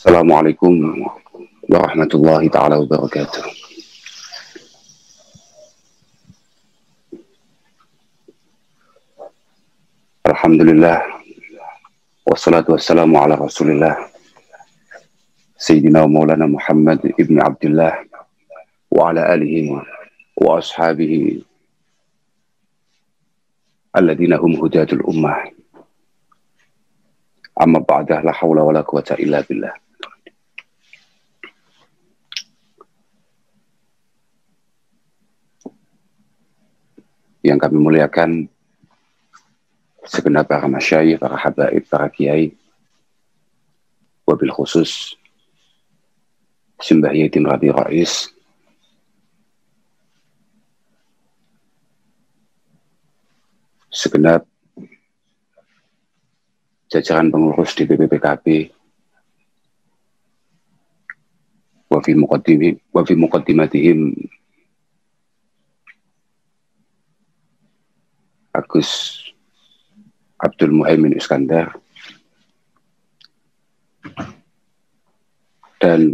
Assalamualaikum warahmatullahi taala wabarakatuh. Alhamdulillah wassalatu wassalamu ala Rasulillah Sayyidina Maulana Muhammad ibn Abdullah wa ala alihi wa ashabihi alladhina hum hudatul ummah. Amma ba'dah, la hawla wa la quwata illa billah. Yang kami muliakan segenap para masyayikh, para habaib, para kiai, wabil khusus Simbah Yatim Rabi Rais, segenap jajaran pengurus di BPPKB, wa fi muqaddimatihim Agus Abdul Muhaimin Iskandar, dan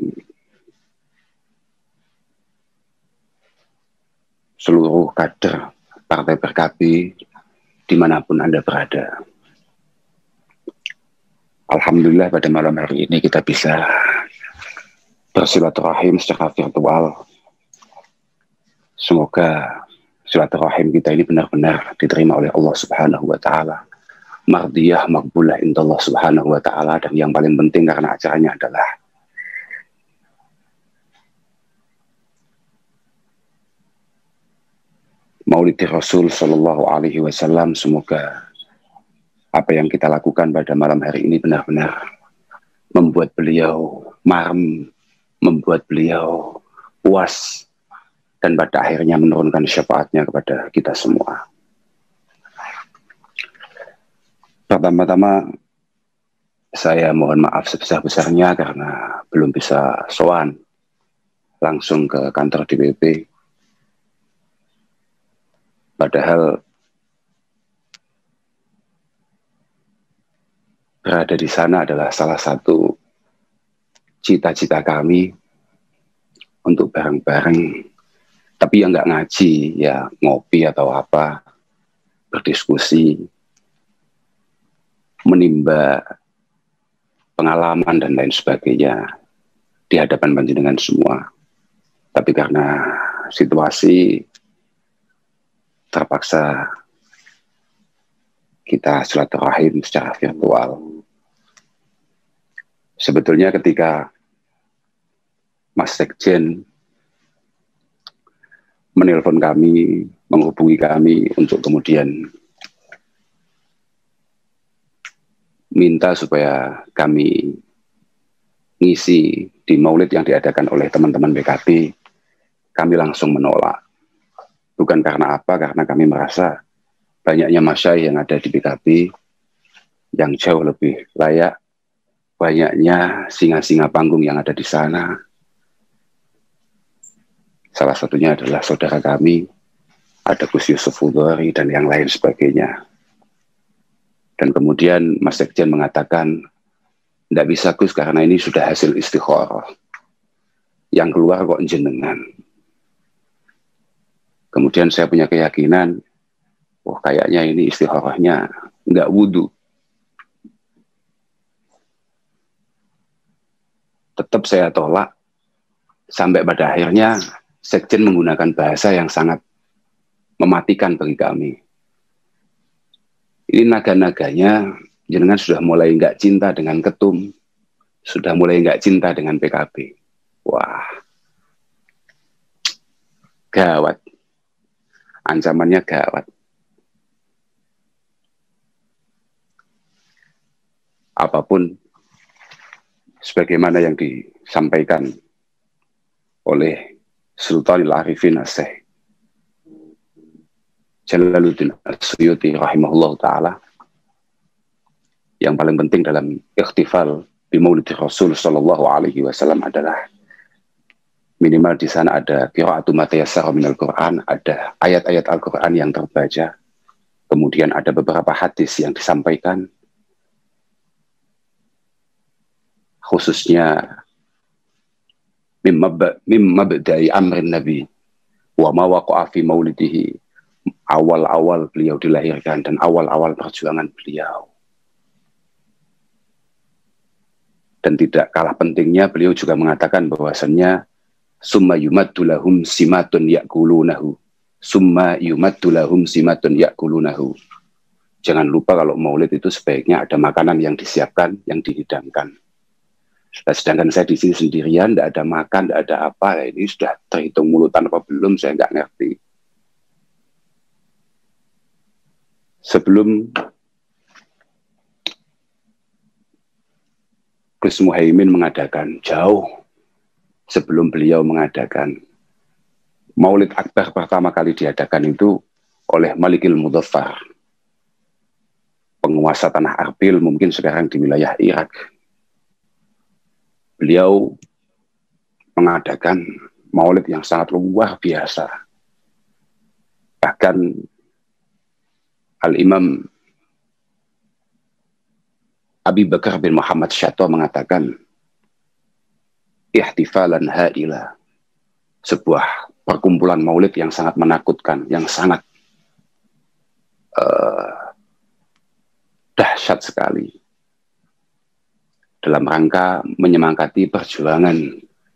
seluruh kader Partai PKB dimanapun Anda berada. Alhamdulillah pada malam hari ini kita bisa bersilaturahim secara virtual. Semoga silaturahim kita ini benar-benar diterima oleh Allah Subhanahu wa taala, mardiyah maqbulah indallah Subhanahu wa taala, dan yang paling penting karena acaranya adalah Maulid Rasul sallallahu alaihi wasallam. Semoga apa yang kita lakukan pada malam hari ini benar-benar membuat beliau marem, membuat beliau puas, dan pada akhirnya menurunkan syafaatnya kepada kita semua. Pertama-tama saya mohon maaf sebesar-besarnya karena belum bisa sowan langsung ke kantor DPP. Padahal berada di sana adalah salah satu cita-cita kami untuk bareng-bareng, tapi yang nggak ngaji, ya ngopi atau apa, berdiskusi, menimba pengalaman dan lain sebagainya di hadapan panjenengan semua. Tapi karena situasi terpaksa kita silaturahim secara virtual. Sebetulnya ketika Mas Sekjen menelpon kami, menghubungi kami untuk kemudian minta supaya kami ngisi di maulid yang diadakan oleh teman-teman PKB, kami langsung menolak. Bukan karena apa, karena kami merasa banyaknya masyayikh yang ada di PKB yang jauh lebih layak, banyaknya singa-singa panggung yang ada di sana. Salah satunya adalah saudara kami, ada Gus Yusuf Hudhari dan yang lain sebagainya. Dan kemudian Mas Sekjen mengatakan, tidak bisa Gus karena ini sudah hasil istikharah. Yang keluar kok jenengan. Kemudian saya punya keyakinan, oh kayaknya ini istikharahnya nggak wudu. Tetap saya tolak, sampai pada akhirnya Sekjen menggunakan bahasa yang sangat mematikan bagi kami. Ini naga-naganya, jenengan sudah mulai nggak cinta dengan ketum, sudah mulai nggak cinta dengan PKB. Wah, gawat. Ancamannya gawat. Apapun sebagaimana yang disampaikan oleh Sultanul Arifin As-Syekh Jalaluddin As-Suyuti rahimahullah ta'ala, yang paling penting dalam ikhtifal di Maulid Rasul sallallahu alaihi wasallam adalah minimal di sana ada qiraatu ma tayassara minal Quran, ada ayat-ayat Al-Quran yang terbaca, kemudian ada beberapa hadis yang disampaikan, khususnya mimma bada'i amrin Nabi wa ma waqa'a fi maulidihi, awal-awal beliau dilahirkan dan awal-awal perjuangan beliau. Dan tidak kalah pentingnya beliau juga mengatakan bahwasannya summa yumaddu lahum simatun ya'kulunahu, summa yumaddu lahum simatun ya'kulunahu. Jangan lupa kalau maulid itu sebaiknya ada makanan yang disiapkan, yang dihidangkan. Nah, sedangkan saya di sini sendirian, tidak ada makan, tidak ada apa, ini sudah terhitung mulutan apa belum, saya nggak ngerti. Sebelum Gus Muhaimin mengadakan, jauh sebelum beliau mengadakan, Maulid Akbar pertama kali diadakan itu oleh Malikil Mudhaffar, penguasa tanah Arbil, mungkin sekarang di wilayah Irak. Beliau mengadakan maulid yang sangat luar biasa. Bahkan Al-Imam Abi Bakar bin Muhammad Syatwa mengatakan, ihtifalan ha'ila, sebuah perkumpulan maulid yang sangat menakutkan, yang sangat dahsyat sekali, dalam rangka menyemangati perjuangan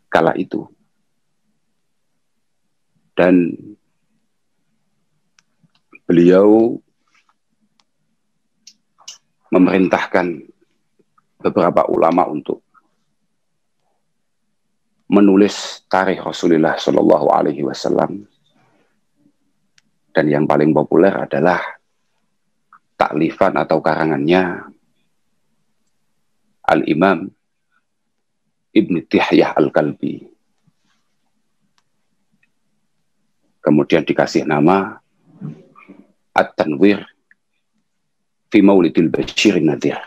kala itu. Dan beliau memerintahkan beberapa ulama untuk menulis tarikh Rasulullah Shallallahu Alaihi Wasallam. Dan yang paling populer adalah taklifan atau karangannya Al-Imam Ibn Tihyah Al-Kalbi. Kemudian dikasih nama At-Tanwir fi Maulidil Basyirin Nadhir.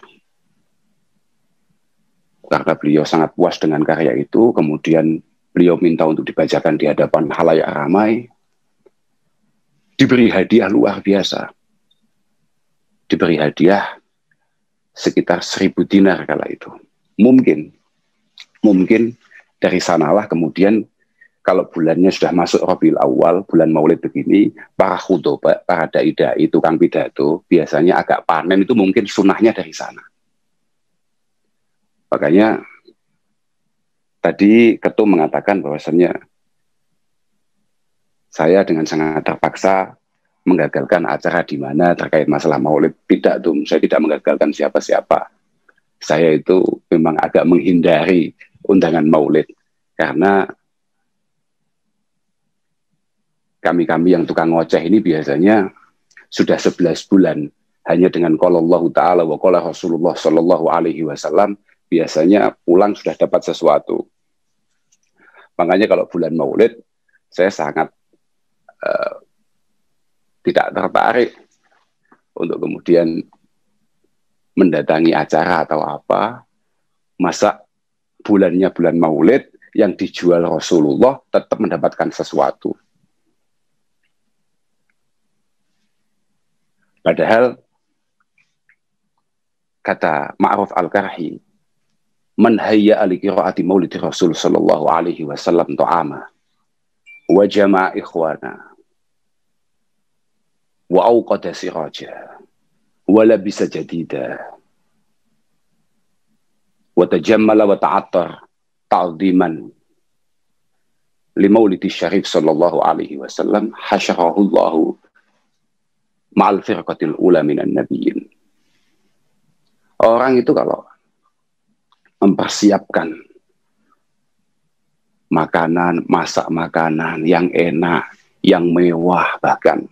Karena beliau sangat puas dengan karya itu, kemudian beliau minta untuk dibacakan di hadapan khalayak ramai. Diberi hadiah luar biasa. Diberi hadiah sekitar 1.000 dinar kala itu. Mungkin dari sanalah kemudian kalau bulannya sudah masuk Rabiul Awal, bulan Maulid begini, para khutbah, para dai-dai, tukang pidato, biasanya agak panen, itu mungkin sunahnya dari sana. Makanya tadi Ketum mengatakan bahwasannya saya dengan sangat terpaksa menggagalkan acara di mana terkait masalah maulid. Tidak, saya tidak menggagalkan siapa-siapa. Saya itu memang agak menghindari undangan maulid. Karena kami-kami yang tukang ngoceh ini biasanya sudah 11 bulan hanya dengan qala Allah Ta'ala wa qala Rasulullah Sallallahu Alaihi Wasallam, biasanya pulang sudah dapat sesuatu. Makanya kalau bulan maulid, saya sangat tidak tertarik untuk kemudian mendatangi acara atau apa. Masa bulannya bulan maulid yang dijual Rasulullah tetap mendapatkan sesuatu. Padahal kata Ma'ruf Al-Karhi, man hayya li qiraati maulidi Rasul sallallahu alaihi wasallam ta'ama wa jama'a ikhwana wa awqada siraja wa labisa jadida wa tajammala wa ta'attar ta'ziman li maulidi syarif sallallahu alaihi wasallam hasyarahu Allahu ma'al firqatil ula minan nabiyyin. Orang itu kalau mempersiapkan makanan, masak makanan yang enak, yang mewah bahkan,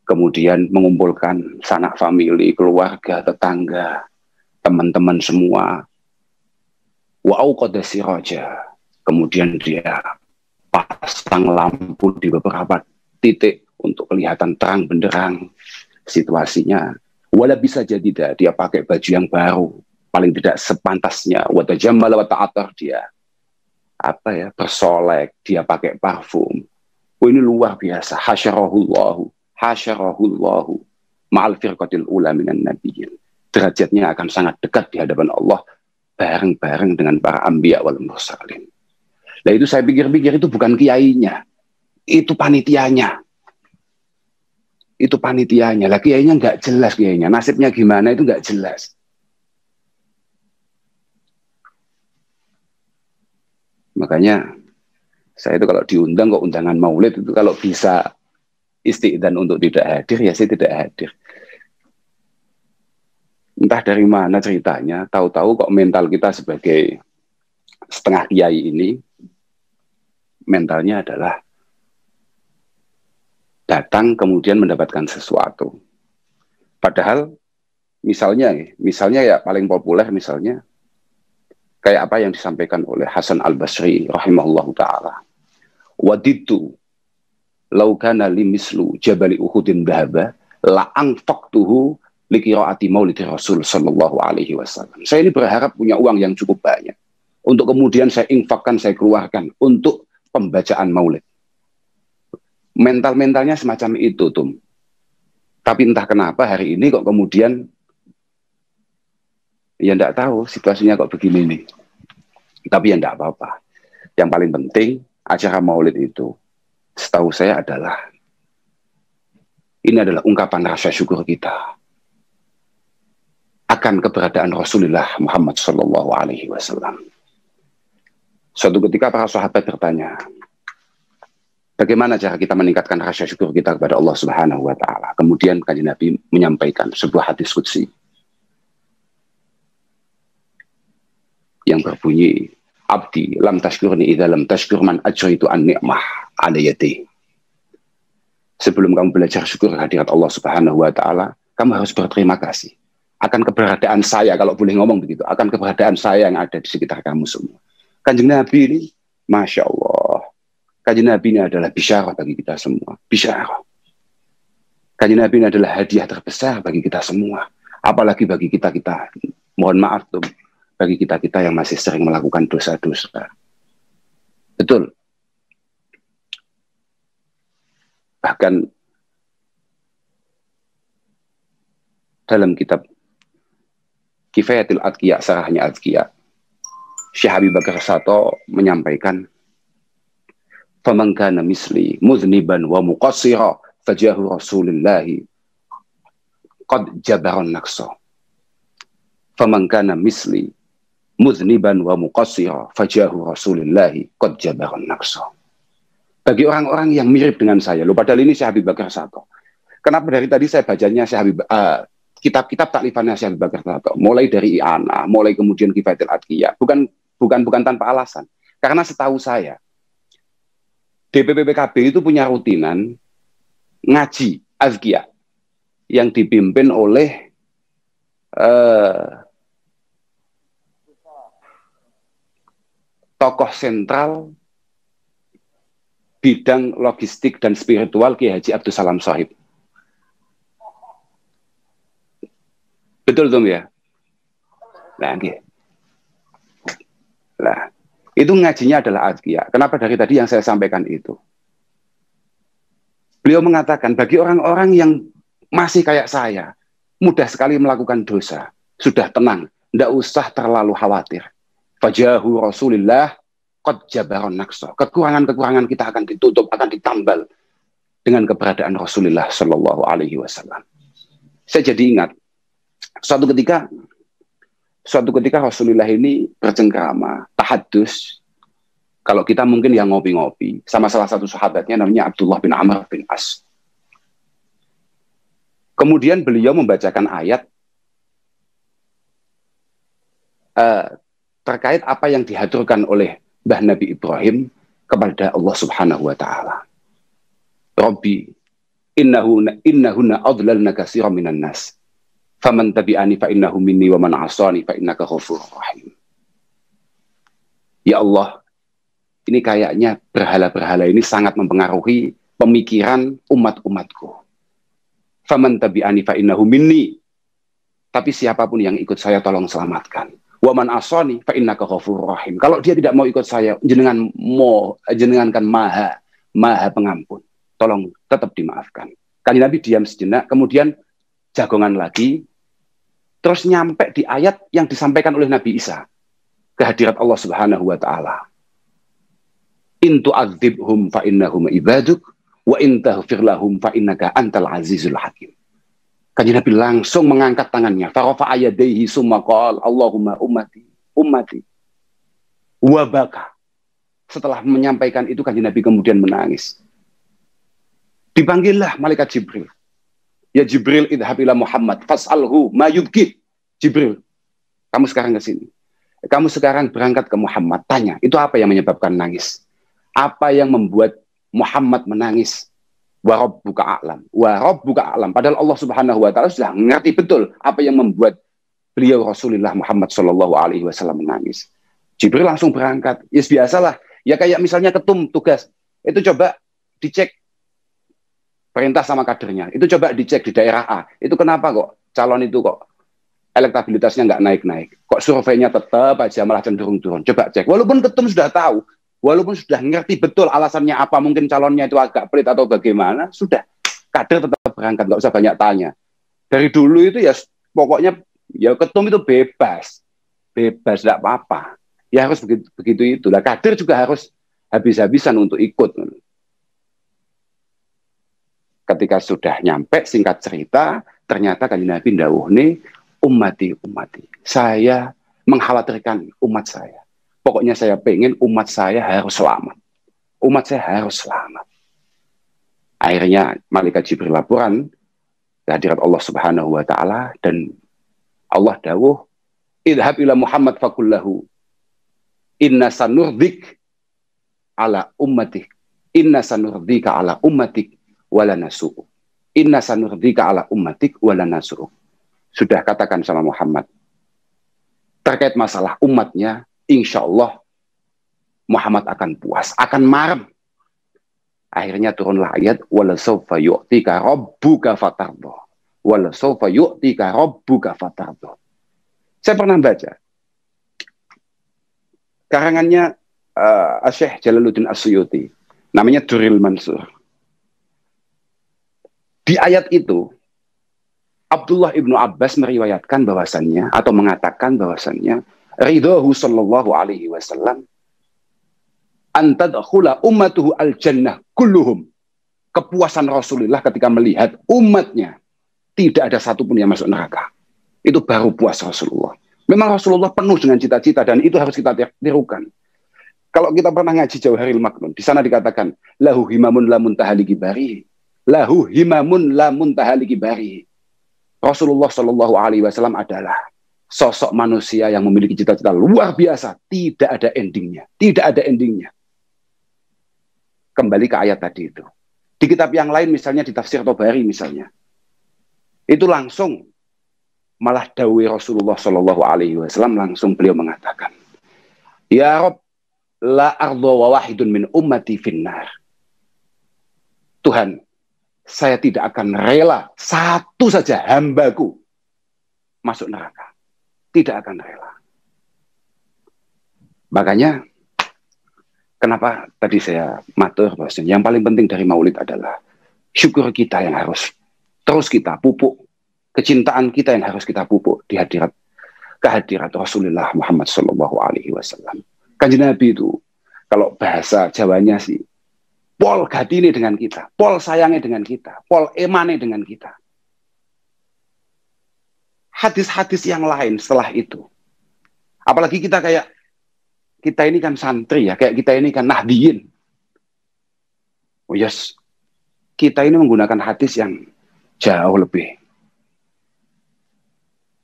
kemudian mengumpulkan sanak famili, keluarga, tetangga, teman-teman semua, wa auqada siraja, kemudian dia pasang lampu di beberapa titik untuk kelihatan terang benderang situasinya. Wala bisa jadi dia pakai baju yang baru, paling tidak sepantasnya, wa tajammala wa ta'attar, dia bersolek, dia pakai parfum. Ini luar biasa. Hasyarahullahu ma'al firqatil ula minan nabiyyin. Derajatnya akan sangat dekat di hadapan Allah bareng-bareng dengan para anbiya wal mursalin. Nah itu saya pikir-pikir itu bukan kiainya, itu panitianya. Itu panitianya. Lah kiainya nggak jelas kiainya. Nasibnya gimana itu nggak jelas. Makanya saya itu kalau diundang kok undangan maulid itu kalau bisa istiqdan untuk tidak hadir ya saya tidak hadir. Entah dari mana ceritanya, tahu-tahu kok mental kita sebagai setengah kiai ini mentalnya adalah datang kemudian mendapatkan sesuatu. Padahal misalnya ya paling populer misalnya kayak apa yang disampaikan oleh Hasan Al-Basri rahimahullahu taala. Waditu law kana limislu jabali uhudin dhahaba la anfaqtuhu liqiraati maulid Rasul sallallahu alaihi wasallam. Saya ini berharap punya uang yang cukup banyak untuk kemudian saya infakkan, saya keluarkan untuk pembacaan maulid. Mental-mentalnya semacam itu, Tum. Tapi entah kenapa hari ini kok kemudian ya enggak tahu situasinya kok begini nih. Tapi ya enggak apa-apa. Yang paling penting acara maulid itu setahu saya adalah ini adalah ungkapan rasa syukur kita akan keberadaan Rasulullah Muhammad sallallahu alaihi wasallam. Suatu ketika para sahabat bertanya, bagaimana cara kita meningkatkan rasa syukur kita kepada Allah Subhanahu wa taala? Kemudian Kanjeng Nabi menyampaikan sebuah hadis qudsi yang berbunyi, "Abdi lam tashkurni idza lam tashkur man ajraitu an ni'mah ala yadi." Sebelum kamu belajar syukur kehadirat Allah Subhanahu wa taala, kamu harus berterima kasih akan keberadaan saya, kalau boleh ngomong begitu, akan keberadaan saya yang ada di sekitar kamu semua. Kanjeng Nabi ini, Masya Allah, Kanjeng Nabi ini adalah bisyarah bagi kita semua. Bisyarah. Kanjeng Nabi ini adalah hadiah terbesar bagi kita semua. Apalagi bagi kita-kita, mohon maaf tuh, bagi kita-kita yang masih sering melakukan dosa-dosa. Betul. Bahkan dalam kitab Kifayatul Adqiya, Sarahnya Adqiya, Syekh Habib Bakar Sato menyampaikan, "Faman kana misli muzniban wa muqassira fajahu Rasulillahi qad jabaran naqsa. Faman kana misli muzniban wa muqassira fajahu Rasulillahi qad jabaran naqsa." Bagi orang-orang yang mirip dengan saya, loh padahal ini Syekh Habib Bakar Sato. Kenapa dari tadi saya bacanya Syekh Habib kitab-kitab taklifannya Syekh Habib Bakar Sato, mulai dari I'anah, mulai kemudian Kifayatul Adqiya, bukan tanpa alasan. Karena setahu saya, DPP PKB itu punya rutinan ngaji Azkiyah yang dipimpin oleh tokoh sentral bidang logistik dan spiritual Kiai Haji Abdus Salam Shahib. Betul Tom ya? Nah, itu ngajinya adalah Azkiyah. Kenapa dari tadi yang saya sampaikan itu? Beliau mengatakan bagi orang-orang yang masih kayak saya, mudah sekali melakukan dosa, sudah tenang, tidak usah terlalu khawatir. Fajahu Rasulillah qad jabaron naqsa. Kekurangan-kekurangan kita akan ditutup, akan ditambal dengan keberadaan Rasulullah Shallallahu Alaihi Wasallam. Saya jadi ingat suatu ketika Rasulullah ini bercengkrama, tahadus. Kalau kita mungkin yang ngopi-ngopi sama salah satu sahabatnya namanya Abdullah bin Amr bin As. Kemudian beliau membacakan ayat terkait apa yang dihaturkan oleh Mbah Nabi Ibrahim kepada Allah Subhanahu wa taala. Rabbi innahunna adlalna katsiran minan nas. Faman tabi'ani fa innahu minni wa man 'asani fa innaka ghafurur rahim. Ya Allah, ini kayaknya berhala-berhala ini sangat mempengaruhi pemikiran umat-umatku. Faman tabi'ani fa innahu minni. Tapi siapapun yang ikut saya tolong selamatkan. Wa man 'asani fa innaka ghafurur rahim. Kalau dia tidak mau ikut saya, jenengan kan maha pengampun. Tolong tetap dimaafkan. Kanjeng Nabi diam sejenak, kemudian jagongan lagi, terus nyampe di ayat yang disampaikan oleh Nabi Isa. kehadirat Allah Subhanahu wa taala. In tu'adzibhum fa innahum ibaduk wa in taghfir lahum fa innaka antal azizul hakim. Kanjeng Nabi langsung mengangkat tangannya, farafa'a yadayhi summa qala Allahumma ummati ummati wa baka. Setelah menyampaikan itu Kanjeng Nabi kemudian menangis. Dipanggillah malaikat Jibril. Ya Jibril idhab ila Muhammad fas'alhu ma yubki. Jibril, kamu sekarang ke sini. Kamu sekarang berangkat ke Muhammad, tanya, itu apa yang menyebabkan nangis? Apa yang membuat Muhammad menangis? Wa rabbuka a'lam. Wa rabbuka a'lam. Padahal Allah Subhanahu wa taala sudah mengerti betul apa yang membuat beliau Rasulullah Muhammad sallallahu alaihi wasallam menangis. Jibril langsung berangkat. Ya yes, biasalah. Ya kayak misalnya ketum tugas. Itu coba dicek perintah sama kadernya. Itu coba dicek di daerah A. Itu kenapa kok calon itu kok elektabilitasnya nggak naik-naik. Kok surveinya tetap aja malah cenderung turun. Coba cek. Walaupun ketum sudah tahu, walaupun sudah ngerti betul alasannya apa, mungkin calonnya itu agak pelit atau bagaimana, sudah. Kader tetap berangkat, nggak usah banyak tanya. Dari dulu itu ya pokoknya ya ketum itu bebas. Bebas, nggak apa-apa. Ya harus begitu itu. Lah kader juga harus habis-habisan untuk ikut. Ketika sudah nyampe, singkat cerita, ternyata Kanjeng Nabi dawuh nih, ummati. Saya mengkhawatirkan umat saya. Pokoknya saya pengen umat saya harus selamat. Umat saya harus selamat. Akhirnya malaikat Jibril laporan kehadirat Allah Subhanahu wa taala dan Allah dawuh, idhab ila Muhammad fakullahu inna sanurdik ala ummatik. Inna sanurdika ala ummatik wala nasu'u. Inna sanurdika ala ummatik wala nasu'u. Sudah katakan sama Muhammad terkait masalah umatnya, insya Allah Muhammad akan puas, akan marem. Akhirnya turunlah ayat wala sawfa yu'tika rabbuka fatardha. Wala sawfa yu'tika rabbuka fatardha. Saya pernah baca karangannya Syekh Jalaluddin As-Suyuti, namanya Durrul Mansur. Di ayat itu Abdullah ibnu Abbas meriwayatkan bahwasannya atau mengatakan bahwasannya ridhahu sallallahu alaihi wasallam antadkhula ummatuhu al-jannah kulluhum. Kepuasan Rasulullah ketika melihat umatnya tidak ada satupun yang masuk neraka. Itu baru puas Rasulullah. Memang Rasulullah penuh dengan cita-cita dan itu harus kita tirukan. Kalau kita pernah ngaji Jauharil Maknun, di sana dikatakan lahu himamun la muntaha li kibarihi. Lahu himamun la muntaha li kibarihi. Rasulullah Shallallahu Alaihi Wasallam adalah sosok manusia yang memiliki cita-cita luar biasa, tidak ada endingnya, tidak ada endingnya. Kembali ke ayat tadi itu. Di kitab yang lain, misalnya di Tafsir Tobari misalnya, itu langsung malah dawai Rasulullah Shallallahu Alaihi Wasallam langsung beliau mengatakan, Ya Rob, la ardo wa wahidun min ummati finnar. Tuhan, saya tidak akan rela satu saja hambaku masuk neraka. Tidak akan rela. Makanya, kenapa tadi saya matur bahwasanya yang paling penting dari maulid adalah syukur kita yang harus terus kita pupuk. Kecintaan kita yang harus kita pupuk di kehadirat Rasulullah Muhammad Sallallahu Alaihi Wasallam. Kanjeng Nabi itu, kalau bahasa Jawanya sih, pol gadine dengan kita, pol sayangnya dengan kita, pol emane dengan kita. Hadis-hadis yang lain setelah itu, apalagi kita ini kan santri ya, kayak kita ini kan nahdiyin. Oh yes, kita ini menggunakan hadis yang jauh lebih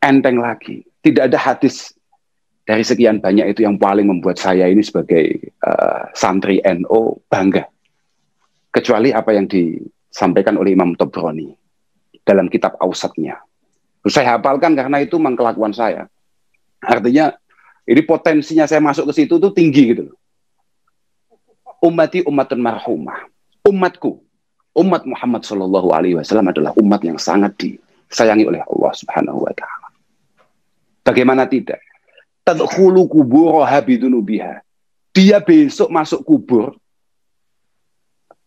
enteng lagi. Tidak ada hadis dari sekian banyak itu yang paling membuat saya ini sebagai santri NU bangga. Kecuali apa yang disampaikan oleh Imam Tobroni dalam kitab Ausatnya. Saya hafalkan karena itu memang kelakuan saya. Artinya ini potensinya saya masuk ke situ tuh tinggi gitu. Ummati ummatun marhumah. Umatku, umat Muhammad Shallallahu Alaihi Wasallam adalah umat yang sangat disayangi oleh Allah Subhanahu Wa Taala. Bagaimana tidak? Tadkhulu kuburaha bidunubiha. Dia besok masuk kubur.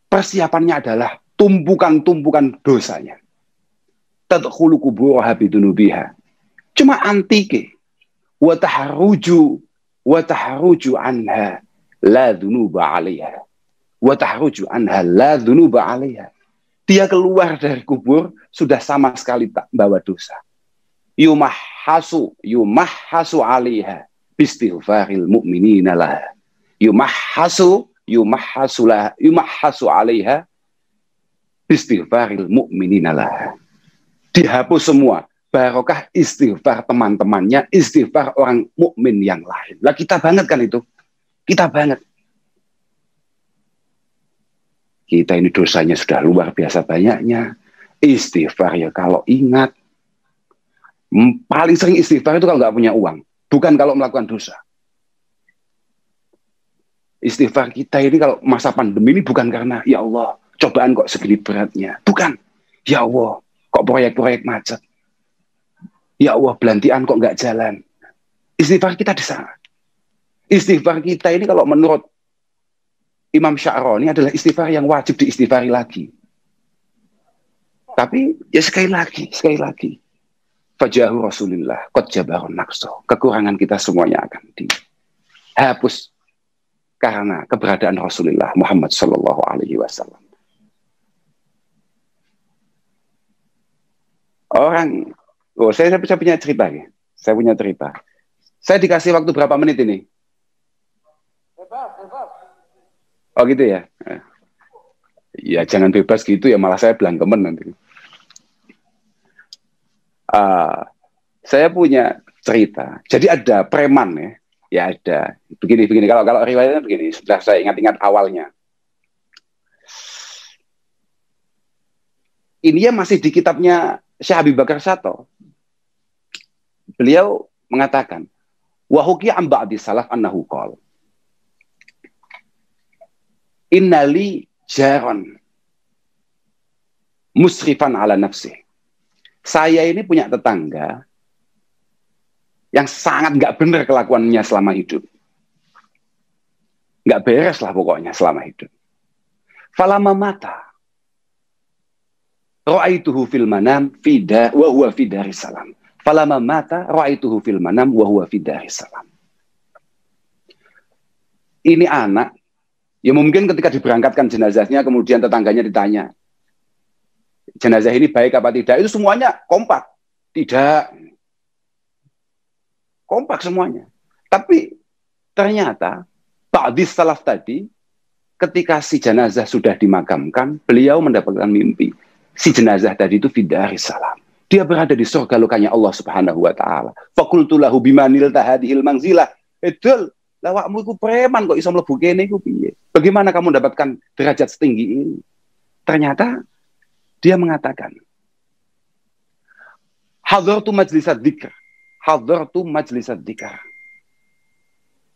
Persiapannya adalah tumpukan-tumpukan dosanya. Tadkhulu kuburaha bidunubiha. Cuma antike. Wa taharruju wa tahruju anha la dzunuba 'alaiha. Wa tahruju anha la dzunuba 'alaiha. Dia keluar dari kubur sudah sama sekali tak bawa dosa. Yumahhasu 'alaiha bistighfaril mu'minina laha. Yumahhasu 'alaiha bistighfaril mu'minina laha. Dihapus semua barokah istighfar teman-temannya, istighfar orang mukmin yang lain. Lah kita banget kan itu. Kita banget. Kita ini dosanya sudah luar biasa banyaknya. Istighfar ya kalau ingat. Paling sering istighfar itu kalau nggak punya uang. Bukan kalau melakukan dosa. Istighfar kita ini kalau masa pandemi ini bukan karena, ya Allah, cobaan kok segini beratnya. Bukan. Ya Allah, kok proyek-proyek macet. Ya Allah, belantian kok nggak jalan. Istighfar kita di sana. Istighfar kita ini kalau menurut Imam Sya'roni adalah istighfar yang wajib diistighfari lagi. Tapi ya sekali lagi. Fajahu Rasulullah, qad jabarun naqsa. Kekurangan kita semuanya akan dihapus karena keberadaan Rasulullah Muhammad sallallahu alaihi wasallam. Saya punya cerita ya. Saya punya cerita. Saya dikasih waktu berapa menit ini? Bebas. Oh gitu ya. Ya jangan bebas gitu ya, malah saya belangkemen nanti. Saya punya cerita. Jadi ada preman ya. Ya ada. Begini. Kalau riwayatnya begini. Sudah saya ingat-ingat awalnya. Ini ya masih di kitabnya Syekh Habib Bakar Sato. Beliau mengatakan, wa hukiya an ba'di salaf annahu qala innali jaron musrifan ala nafsi. Saya ini punya tetangga yang sangat nggak benar kelakuannya selama hidup. Nggak beres lah pokoknya selama hidup. Falama mata ra'aituhu fil manam wa huwa fi daris salam. Falama mata ra'aituhu fil manam wa huwa fi daris salam. Ini anak, ya mungkin ketika diberangkatkan jenazahnya, kemudian tetangganya ditanya, jenazah ini baik apa tidak, itu semuanya kompak. Tidak. Kompak semuanya. Tapi ternyata ba'dis salaf tadi, ketika si jenazah sudah dimakamkan, beliau mendapatkan mimpi. Si jenazah tadi itu fidaris salam. Dia berada di surga lukanya Allah Subhanahu wa taala. Faqultu lahu bimanil tahadihil manzilah. Edul, lawakmu iku preman kok iso mlebu kene iku piye? Bagaimana kamu mendapatkan derajat setinggi ini? Ternyata dia mengatakan, hadartu majlisad dzikr. Hadartu majlisad dzikr.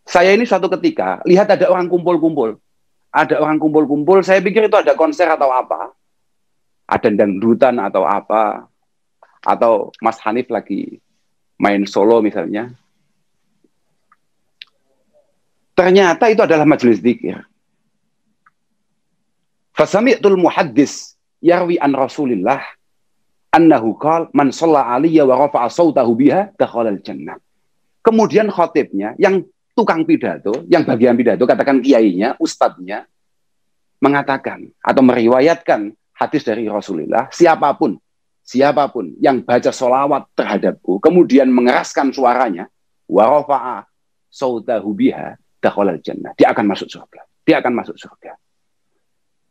Saya ini suatu ketika lihat ada orang kumpul-kumpul. Ada orang kumpul-kumpul, saya pikir itu ada konser atau apa. Ada dangdutan atau apa. Atau Mas Hanif lagi main solo misalnya. Ternyata itu adalah majelis dzikir. Fasami'tul muhaddis yarwi an Rasulillah annahu qala man shalla 'alayya wa rafa'a sautahu biha dakhala al-jannah. Kemudian khatibnya yang tukang pidato, yang bagian pidato, katakan kiainya, ustadznya, mengatakan atau meriwayatkan hadis dari Rasulullah, siapapun yang baca sholawat terhadapku, kemudian mengeraskan suaranya, wa rafa'a sautahu biha dakhala al-jannah. Dia akan masuk surga.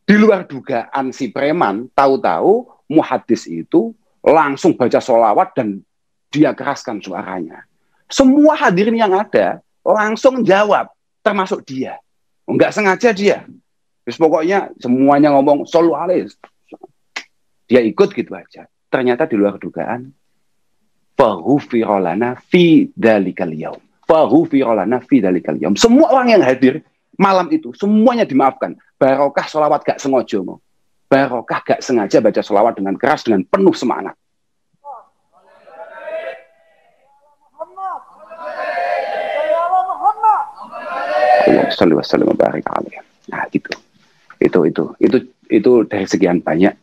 Di luar dugaan si preman, tahu-tahu muhaddis itu langsung baca sholawat dan dia keraskan suaranya. Semua hadirin yang ada langsung jawab, termasuk dia. Enggak sengaja dia. Terus pokoknya semuanya ngomong shollu alaihi. Dia ikut gitu aja. Ternyata di luar dugaan, faghufira lana fi dzalikal yaum. Semua orang yang hadir malam itu semuanya dimaafkan. Barokah sholawat gak sengaja mau. Barokah gak sengaja baca sholawat dengan keras, dengan penuh semangat. Allahumma shalli wa sallim wa barik alaihi. Nah, gitu. Itu dari sekian banyak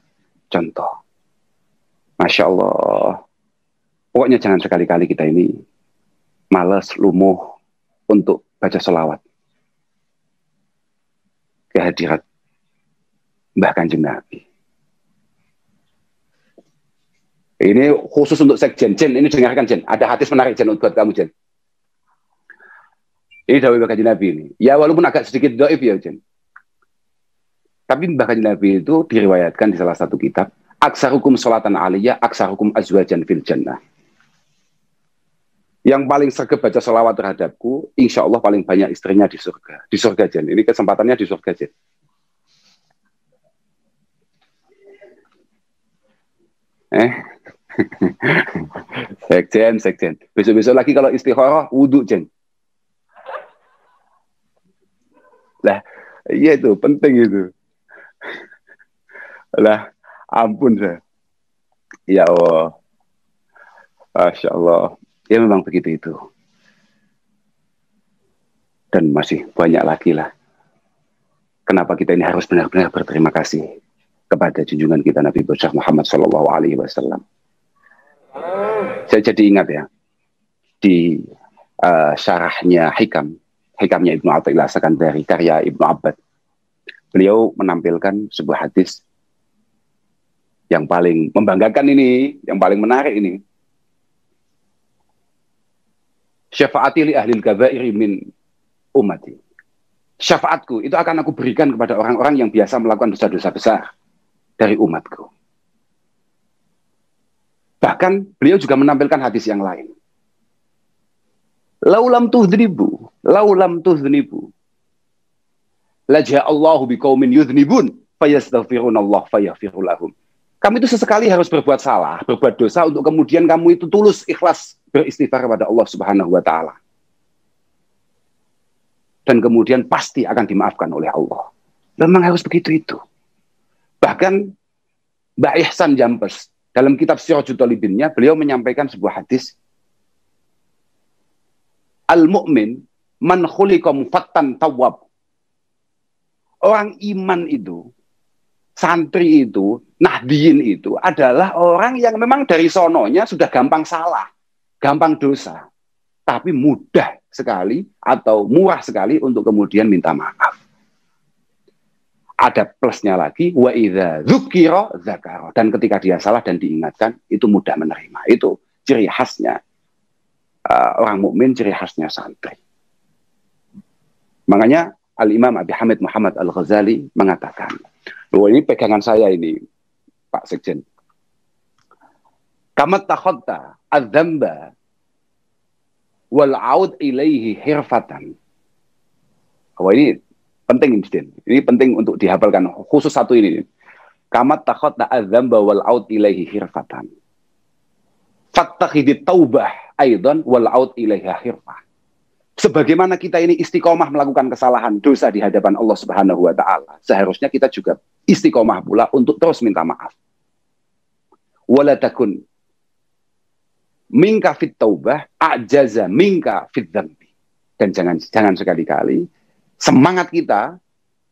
contoh. Masya Allah. Pokoknya jangan sekali-kali kita ini malas, lumuh untuk baca sholawat kehadirat Mbah Kanjeng Nabi. Ini khusus untuk sekjen. Jen, ini dengarkan Jen. Ada hadis menarik Jen buat kamu Jen. Ini dawuh Mbah Kanjeng Nabi ini. Ya walaupun agak sedikit dhaif ya Jen. Tapi Mbah Kanjeng Nabi itu diriwayatkan di salah satu kitab, aksarukum sholatan aliyah, aksarukum azwajan fil jannah. Yang paling sergap baca sholawat terhadapku, insya Allah paling banyak istrinya di surga. Di surga Jen. Ini kesempatannya di surga Jen. Sekjen. Besok-besok lagi kalau istikharah, wudhu Jen. Lah, iya itu, penting itu. Lah, ampun saya. Ya Allah. Masya Allah. Ya memang begitu itu. Dan masih banyak lagi lah. Kenapa kita ini harus benar-benar berterima kasih kepada junjungan kita Nabi besar Muhammad SAW. Saya jadi ingat ya, di syarahnya Hikamnya Ibnu Athaillah Sakandari, karya Ibnu Abbad, beliau menampilkan sebuah hadis yang paling membanggakan ini, yang paling menarik ini. Syafaati li ahlil kabairi min ummati. Syafaatku itu akan aku berikan kepada orang-orang yang biasa melakukan dosa-dosa besar dari umatku. Bahkan beliau juga menampilkan hadis yang lain. Laulam tuhdribu laja'allahu biqaumin yudhnibun fayastaghfirunallah fayaghfiru lahum. Kamu itu sesekali harus berbuat salah, berbuat dosa untuk kemudian kamu itu tulus ikhlas beristighfar kepada Allah Subhanahu wa taala. Dan kemudian pasti akan dimaafkan oleh Allah. Memang harus begitu itu. Bahkan Mbak Ihsan Jampes dalam kitab Sirajul Talibinnya beliau menyampaikan sebuah hadis, al-mu'min man khuliqa mufattan tawwab. Orang iman itu, santri itu, nahdiyin itu adalah orang yang memang dari sononya sudah gampang salah, gampang dosa, tapi mudah sekali atau murah sekali untuk kemudian minta maaf. Ada plusnya lagi, wa idza dzukira dzakara, dan ketika dia salah dan diingatkan itu mudah menerima. Itu ciri khasnya orang mukmin, ciri khasnya santri. Makanya Al-Imam Abi Hamid Muhammad Al-Ghazali mengatakan, loh ini pegangan saya ini Pak Sekjen, kamat takhatta adzamba wal aud ilaihi hirfatan. Oh ini penting ini penting untuk dihafalkan, khusus satu ini. Kamat takhatta adzamba wal aud ilaihi hirfatan. Fattakhidit taubah aidan wal aud ilaiha hirfah. Sebagaimana kita ini istiqomah melakukan kesalahan dosa di hadapan Allah Subhanahu wa taala, seharusnya kita juga istiqomah pula untuk terus minta maaf. Wala takun minka fit taubah ajaza minka fit dzambi. Dan jangan sekali-kali semangat kita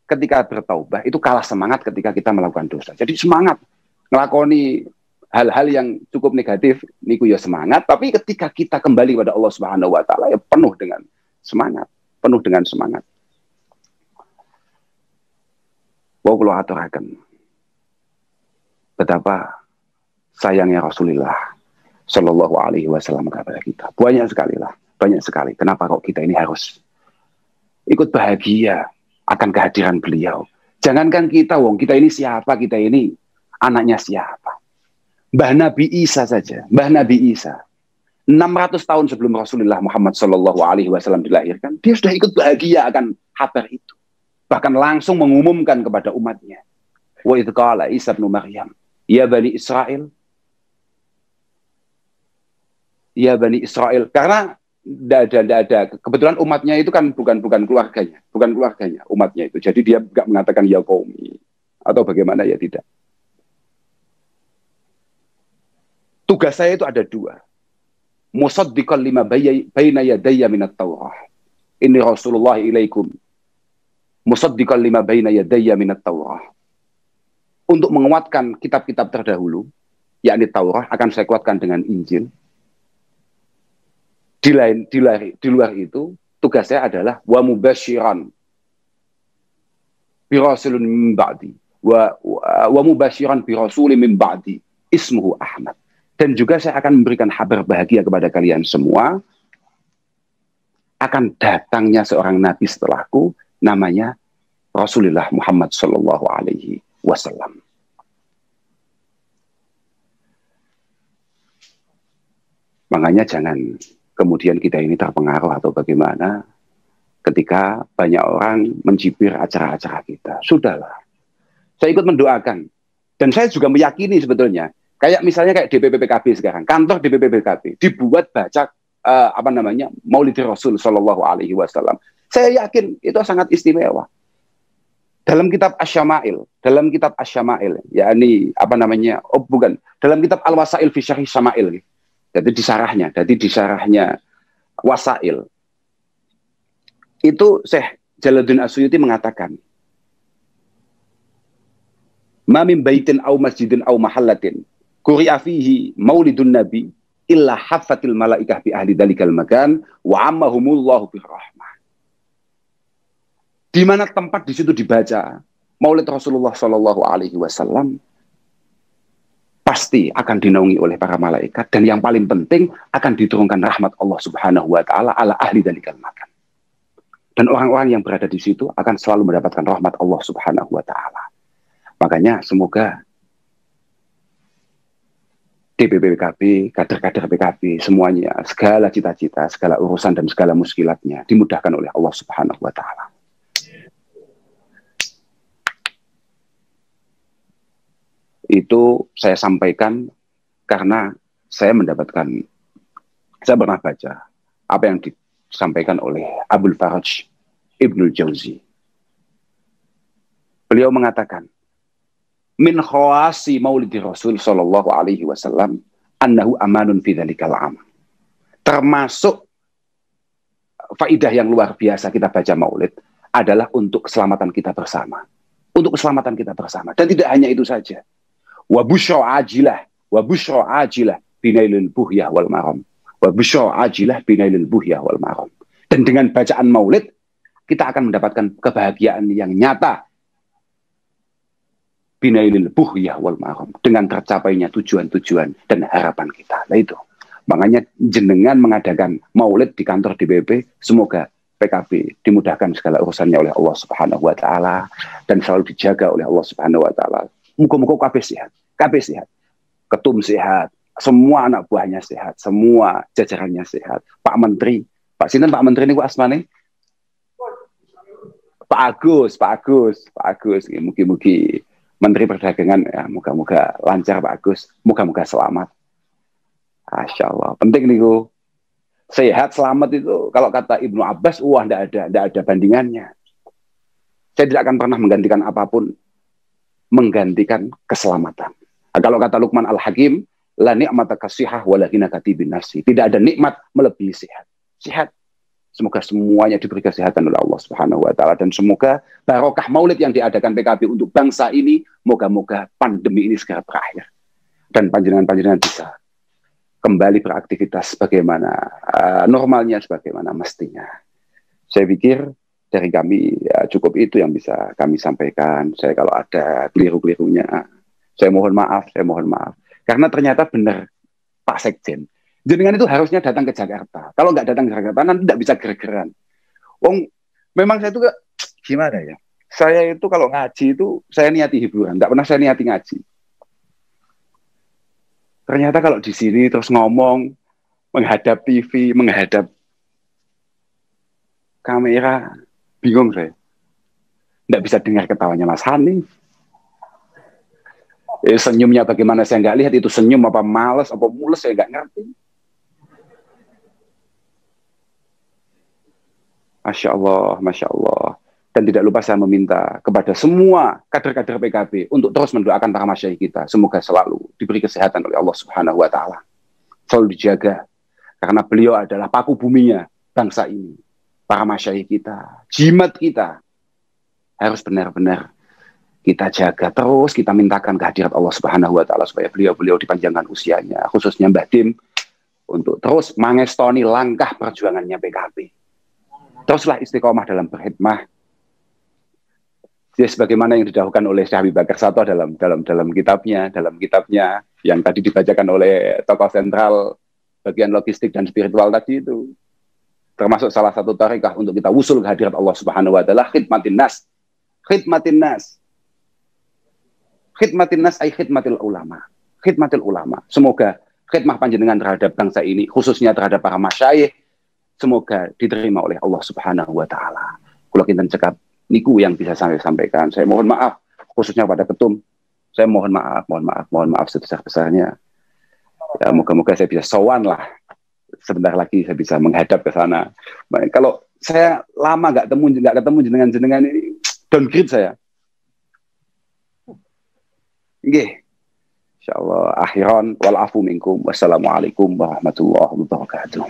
ketika bertaubah itu kalah semangat ketika kita melakukan dosa. Jadi semangat ngelakoni hal-hal yang cukup negatif niku ya semangat, tapi ketika kita kembali pada Allah Subhanahu wa taala ya penuh dengan semangat. Wow, kalau aturaken betapa sayangnya Rasulullah Shallallahu Alaihi Wasallam kepada kita. Banyak sekali. Kenapa kok kita ini harus ikut bahagia akan kehadiran beliau? Jangankan kita, kita ini siapa? Kita ini anaknya siapa? Mbah Nabi Isa saja, 600 tahun sebelum Rasulullah Muhammad Shallallahu Alaihi Wasallam dilahirkan, dia sudah ikut bahagia akan kabar itu. Bahkan langsung mengumumkan kepada umatnya, wa idz qala Isa bin Maryam, ya Bani Israel, karena tidak ada. Kebetulan umatnya itu kan bukan keluarganya umatnya itu. Jadi dia nggak mengatakan ya qaumi atau bagaimana, ya tidak. Tugas saya itu ada dua. Musaddiqan lima baina yadayya minat Taurah. Inni Rasulullah ilaikum. Musaddiqan lima baina yadayya minat Taurah. Untuk menguatkan kitab-kitab terdahulu, yakni Taurah, akan saya kuatkan dengan Injil. Di luar itu, tugas saya adalah wa mubasyiran bi rasulin min ba'di wa mubasyiran bi rasulin min ba'di ismuhu Ahmad. Dan juga saya akan memberikan kabar bahagia kepada kalian semua akan datangnya seorang nabi setelahku, namanya Rasulullah Muhammad sallallahu alaihi wasallam. Makanya jangan kemudian kita ini terpengaruh atau bagaimana ketika banyak orang mencibir acara-acara kita. Sudahlah. Saya ikut mendoakan. Dan saya juga meyakini sebetulnya, kayak misalnya kayak DPP PKB sekarang, kantor DPP PKB dibuat baca Maulid Rasul Shallallahu Alaihi Wasallam. Saya yakin itu sangat istimewa. Dalam kitab Asy-Syama'il, yakni dalam kitab Al-Wasail fi Syarih Syama'il. Jadi di sarahnya Wasail. Itu Syekh Jalaluddin As-Suyuti mengatakan, "Ma min baitin aw masjidin aw mahallatin quri'a fihi maulidun nabi illa haffatil malaikah bi ahli dalikal makan wa ammahumullahu birrahmah." Di mana tempat di situ dibaca Maulid Rasulullah Shallallahu Alaihi Wasallam, pasti akan dinaungi oleh para malaikat, dan yang paling penting akan diturunkan rahmat Allah Subhanahu Wa Taala ala ahli dalikal makan. Dan orang-orang yang berada di situ akan selalu mendapatkan rahmat Allah Subhanahu Wa Taala. Makanya semoga DPP PKB, kader-kader PKB, semuanya, segala cita-cita, segala urusan dan segala muskilatnya dimudahkan oleh Allah Subhanahu Wa Taala. Itu saya sampaikan karena saya pernah baca apa yang disampaikan oleh Abul Faraj Ibnul Jauzi. Beliau mengatakan, min khawasi maulidi Rasul sallallahu alaihi wasallam annahu amanun fi dzalikal am. Termasuk faidah yang luar biasa kita baca maulid adalah untuk keselamatan kita bersama. Untuk keselamatan kita bersama. Dan tidak hanya itu saja. Wa busyra ajilah binailil buhyah wal maram. Wa busyra ajilah binailil buhyah wal maram. Dan dengan bacaan maulid kita akan mendapatkan kebahagiaan yang nyata binailil buhyah wal maram, dengan tercapainya tujuan-tujuan dan harapan kita. Nah itu. Makanya jenengan mengadakan maulid di kantor DPP, semoga PKB dimudahkan segala urusannya oleh Allah Subhanahu Wa Taala dan selalu dijaga oleh Allah Subhanahu Wa Taala. Muka-muka KB sehat, ketum sehat, semua anak buahnya sehat, semua jajarannya sehat. Pak Menteri, Pak Menteri ini asmane? Pak Agus, mugi-mugi Menteri Perdagangan, ya, moga-moga lancar Pak Agus, moga-moga selamat. Masya Allah, penting nih sehat selamat itu kalau kata Ibnu Abbas, tidak ada bandingannya. Saya tidak akan pernah menggantikan apapun, menggantikan keselamatan. Nah, kalau kata Luqman Al-Hakim, la ni'mata kasihah walakina katibin nafsi. Tidak ada nikmat melebihi sehat. Sehat. Semoga semuanya diberi kesehatan oleh Allah Subhanahu Wa Taala, dan semoga barokah maulid yang diadakan PKB untuk bangsa ini, moga-moga pandemi ini segera berakhir dan panjenengan bisa kembali beraktivitas sebagaimana normalnya, sebagaimana mestinya. Saya pikir dari kami ya, cukup itu yang bisa kami sampaikan. Saya kalau ada keliru-kelirunya, saya mohon maaf. Karena ternyata benar Pak Sekjen, jenengan itu harusnya datang ke Jakarta. Kalau nggak datang ke Jakarta, nanti tidak bisa gerak-geran. Memang saya itu gimana ya? Saya itu kalau ngaji itu saya niati hiburan, nggak pernah saya niati ngaji. Ternyata kalau di sini terus ngomong, menghadap TV, menghadap kamera, bingung saya. Nggak bisa dengar ketawanya Mas Hanif. Senyumnya bagaimana saya nggak lihat, itu senyum apa males, apa mules, saya nggak ngerti. Masya Allah. Dan tidak lupa saya meminta kepada semua kader-kader PKB untuk terus mendoakan para masyayikh kita. Semoga selalu diberi kesehatan oleh Allah Subhanahu Wa Taala. Selalu dijaga. Karena beliau adalah paku buminya bangsa ini. Para masyayikh kita, jimat kita harus benar-benar kita jaga terus, kita mintakan kehadirat Allah Subhanahu Wa Taala supaya beliau dipanjangkan usianya, khususnya Mbah Dim, untuk terus mangestoni langkah perjuangannya PKB. Teruslah istiqomah dalam berkhidmah. Jadi sebagaimana yang didahulukan oleh Syekh Habib Bakar Sato dalam kitabnya yang tadi dibacakan oleh tokoh sentral bagian logistik dan spiritual tadi itu, termasuk salah satu tarekah untuk kita wusul ke hadirat Allah Subhanahu wa taala, khidmatin nas. Khidmatin nas. Khidmatin nas ay khidmatil ulama. Khidmatil ulama. Semoga khidmah panjenengan terhadap bangsa ini, khususnya terhadap para masyayikh, semoga diterima oleh Allah Subhanahu wa taala. Kula kinten cekap niku yang bisa saya sampaikan. Saya mohon maaf khususnya pada ketum. Saya mohon maaf sebesar-besarnya. Ya, moga-moga saya bisa sowan lah. Sebentar lagi saya bisa menghadap ke sana. Kalau saya lama nggak ketemu jenengan ini, downgrade saya. Nggih. Insyaallah akhiran wal afu minkum. Wassalamualaikum warahmatullahi wabarakatuh.